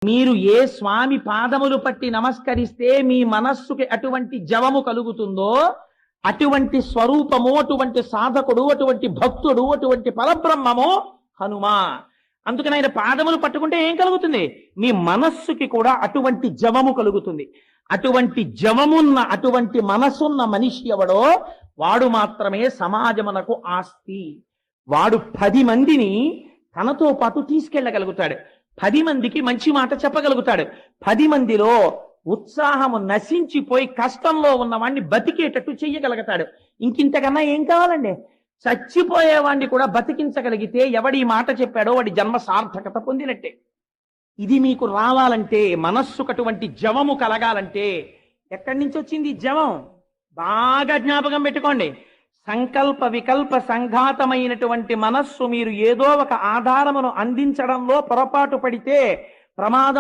మీరు ఏ స్వామి పాదములు పట్టి నమస్కరిస్తే మీ మనస్సుకి అటువంటి జవము కలుగుతుందో, అటువంటి స్వరూపము, అటువంటి సాధకుడు, అటువంటి భక్తుడు, అటువంటి పరబ్రహ్మము హనుమా. అందుకని ఆయన పాదములు పట్టుకుంటే ఏం కలుగుతుంది? మీ మనస్సుకి కూడా అటువంటి జవము కలుగుతుంది. అటువంటి జవమున్న, అటువంటి మనసున్న మనిషి ఎవడో వాడు మాత్రమే సమాజమునకు ఆస్తి. వాడు 10 మందిని తనతో పాటు తీసుకెళ్ళగలుగుతాడు. 10 మందికి మంచి మాట చెప్పగలుగుతాడు. 10 మందిలో ఉత్సాహము నశించిపోయి కష్టంలో ఉన్నవాడిని బతికేటట్టు చెయ్యగలుగుతాడు. ఇంకింతకన్నా ఏం కావాలండి? చచ్చిపోయేవాడిని కూడా బతికించగలిగితే ఎవడి మాట చెప్పాడో వాడి జన్మ సార్థకత పొందినట్టే. ఇది మీకు రావాలంటే, మనస్సుకు అటువంటి జవము కలగాలంటే ఎక్కడి నుంచి వచ్చింది జవం? బాగా జ్ఞాపకం పెట్టుకోండి. సంకల్ప వికల్ప సంఘాతమైనటువంటి మనస్సు మీరు ఏదో ఒక ఆధారమును అందించడంలో పొరపాటు పడితే ప్రమాదం